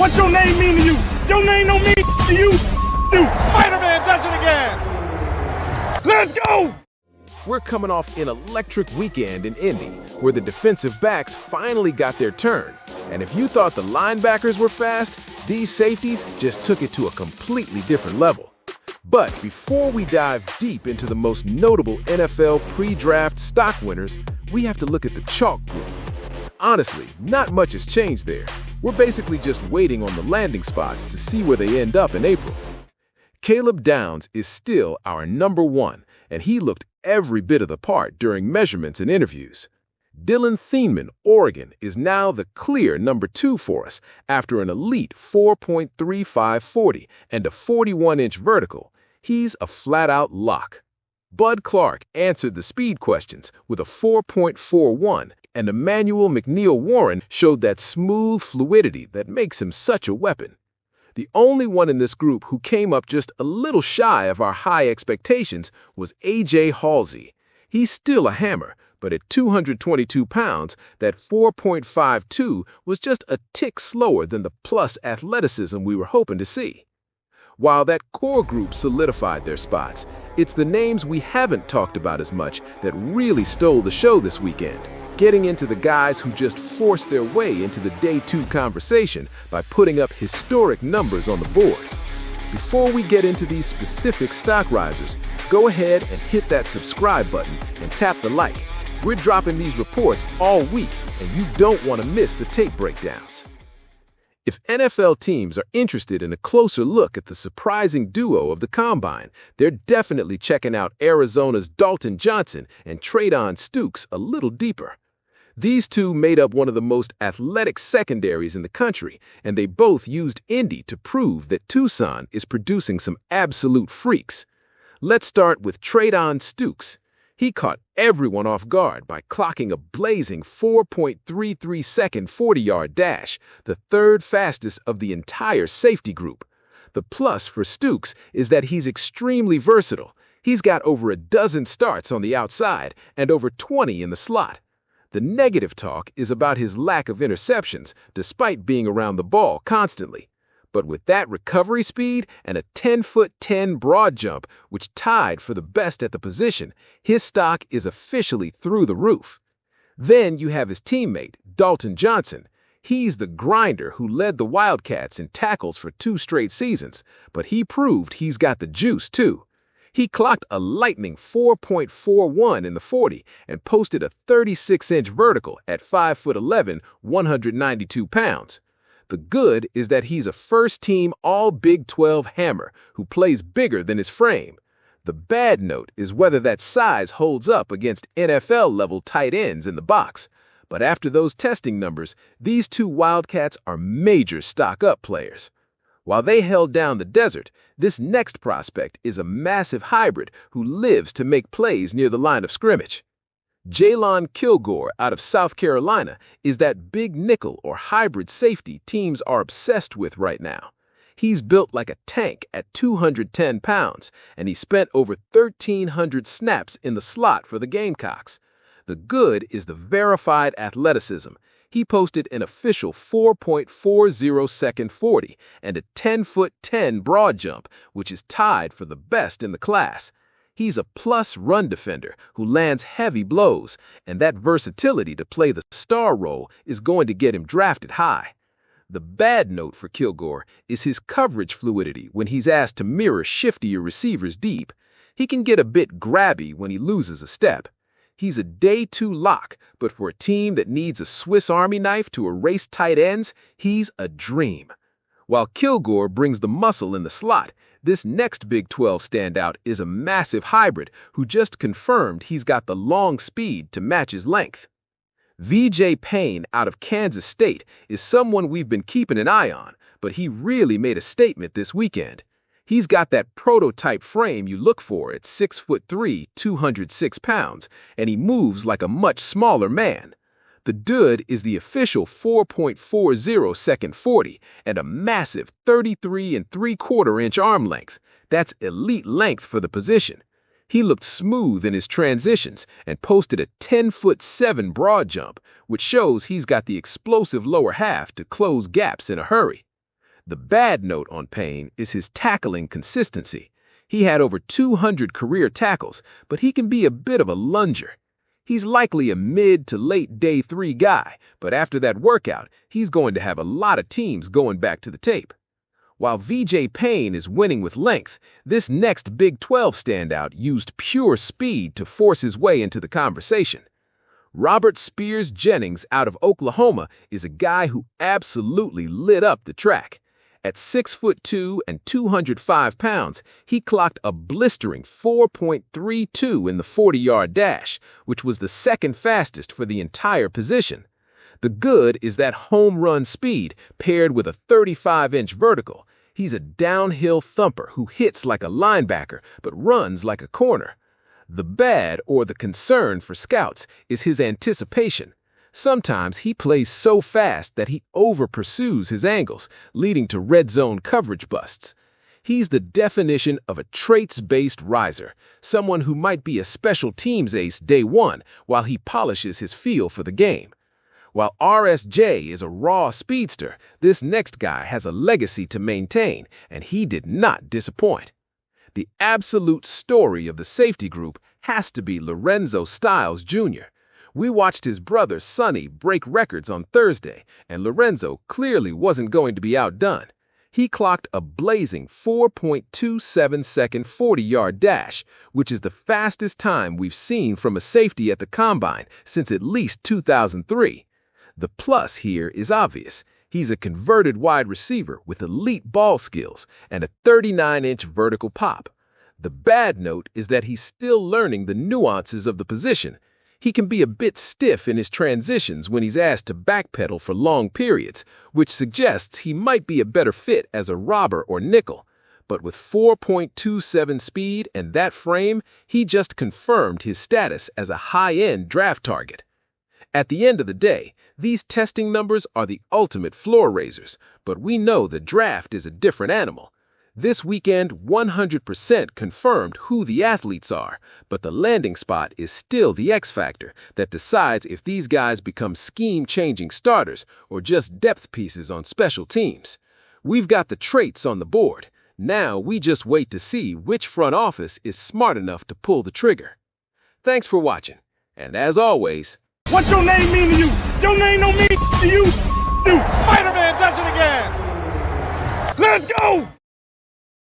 What your name mean to you? Your name don't mean to you. Spider-Man does it again. Let's go. We're coming off an electric weekend in Indy, where the defensive backs finally got their turn. And if you thought the linebackers were fast, these safeties just took it to a completely different level. But before we dive deep into the most notable NFL pre-draft stock winners, we have to look at the chalk group. Honestly, not much has changed there. We're basically just waiting on the landing spots to see where they end up in April. Caleb Downs is still our #1, and he looked every bit of the part during measurements and interviews. Dillon Thieneman, Oregon, is now the clear #2 for us after an elite 4.35 40 and a 41-inch vertical. He's a flat-out lock. Bud Clark answered the speed questions with a 4.41, and Emmanuel McNeil-Warren showed that smooth fluidity that makes him such a weapon. The only one in this group who came up just a little shy of our high expectations was A.J. Haulcy. He's still a hammer, but at 222 pounds, that 4.52 was just a tick slower than the plus athleticism we were hoping to see. While that core group solidified their spots, it's the names we haven't talked about as much that really stole the show this weekend, getting into the guys who just forced their way into the Day 2 conversation by putting up historic numbers on the board. Before we get into these specific stock risers, go ahead and hit that subscribe button and tap the like. We're dropping these reports all week, and you don't want to miss the tape breakdowns. If NFL teams are interested in a closer look at the surprising duo of the Combine, they're definitely checking out Arizona's Dalton Johnson and Treydan Stukes a little deeper. These two made up one of the most athletic secondaries in the country, and they both used Indy to prove that Tucson is producing some absolute freaks. Let's start with Treydan Stukes. He caught everyone off guard by clocking a blazing 4.33-second 40-yard dash, the third fastest of the entire safety group. The plus for Stukes is that he's extremely versatile. He's got over a dozen starts on the outside and over 20 in the slot. The negative talk is about his lack of interceptions, despite being around the ball constantly. But with that recovery speed and a 10'10" broad jump, which tied for the best at the position, his stock is officially through the roof. Then you have his teammate, Dalton Johnson. He's the grinder who led the Wildcats in tackles for 2 straight seasons, but he proved he's got the juice too. He clocked a lightning 4.41 in the 40 and posted a 36-inch vertical at 5'11", 192 pounds. The good is that he's a first-team All-Big 12 hammer who plays bigger than his frame. The bad note is whether that size holds up against NFL-level tight ends in the box. But after those testing numbers, these two Wildcats are major stock-up players. While they held down the desert, this next prospect is a massive hybrid who lives to make plays near the line of scrimmage. Jalon Kilgore out of South Carolina is that big nickel or hybrid safety teams are obsessed with right now. He's built like a tank at 210 pounds, and he spent over 1,300 snaps in the slot for the Gamecocks. The good is the verified athleticism. He posted an official 4.40 second 40 and a 10'10" broad jump, which is tied for the best in the class. He's a plus run defender who lands heavy blows, and that versatility to play the star role is going to get him drafted high. The bad note for Kilgore is his coverage fluidity when he's asked to mirror shiftier receivers deep. He can get a bit grabby when he loses a step. He's a Day 2 lock, but for a team that needs a Swiss Army knife to erase tight ends, he's a dream. While Kilgore brings the muscle in the slot, this next Big 12 standout is a massive hybrid who just confirmed he's got the long speed to match his length. V.J. Payne out of Kansas State is someone we've been keeping an eye on, but he really made a statement this weekend. He's got that prototype frame you look for at 6'3", 206 pounds, and he moves like a much smaller man. The dude is the official 4.40 second 40 and a massive 33 3/4 inch arm length. That's elite length for the position. He looked smooth in his transitions and posted a 10'7" broad jump, which shows he's got the explosive lower half to close gaps in a hurry. The bad note on Payne is his tackling consistency. He had over 200 career tackles, but he can be a bit of a lunger. He's likely a mid to late day 3 guy, but after that workout, he's going to have a lot of teams going back to the tape. While VJ Payne is winning with length, this next Big 12 standout used pure speed to force his way into the conversation. Robert Spears Jennings out of Oklahoma is a guy who absolutely lit up the track. At 6'2" and 205 pounds, he clocked a blistering 4.32 in the 40-yard dash, which was the second fastest for the entire position. The good is that home run speed paired with a 35-inch vertical. He's a downhill thumper who hits like a linebacker but runs like a corner. The bad, or the concern for scouts, is his anticipation. Sometimes he plays so fast that he over-pursues his angles, leading to red zone coverage busts. He's the definition of a traits-based riser, someone who might be a special teams ace day one while he polishes his feel for the game. While RSJ is a raw speedster, this next guy has a legacy to maintain, and he did not disappoint. The absolute story of the safety group has to be Lorenzo Styles Jr. We watched his brother Sonny break records on Thursday, and Lorenzo clearly wasn't going to be outdone. He clocked a blazing 4.27-second 40-yard dash, which is the fastest time we've seen from a safety at the combine since at least 2003. The plus here is obvious. He's a converted wide receiver with elite ball skills and a 39-inch vertical pop. The bad note is that he's still learning the nuances of the position. He can be a bit stiff in his transitions when he's asked to backpedal for long periods, which suggests he might be a better fit as a robber or nickel. But with 4.27 speed and that frame, he just confirmed his status as a high-end draft target. At the end of the day, these testing numbers are the ultimate floor raisers, but we know the draft is a different animal. This weekend 100% confirmed who the athletes are, but the landing spot is still the X factor that decides if these guys become scheme-changing starters or just depth pieces on special teams. We've got the traits on the board. Now we just wait to see which front office is smart enough to pull the trigger. Thanks for watching, and as always, What your name mean to you? Your name don't mean to you. Stukes. Spider-Man does it again. Let's go!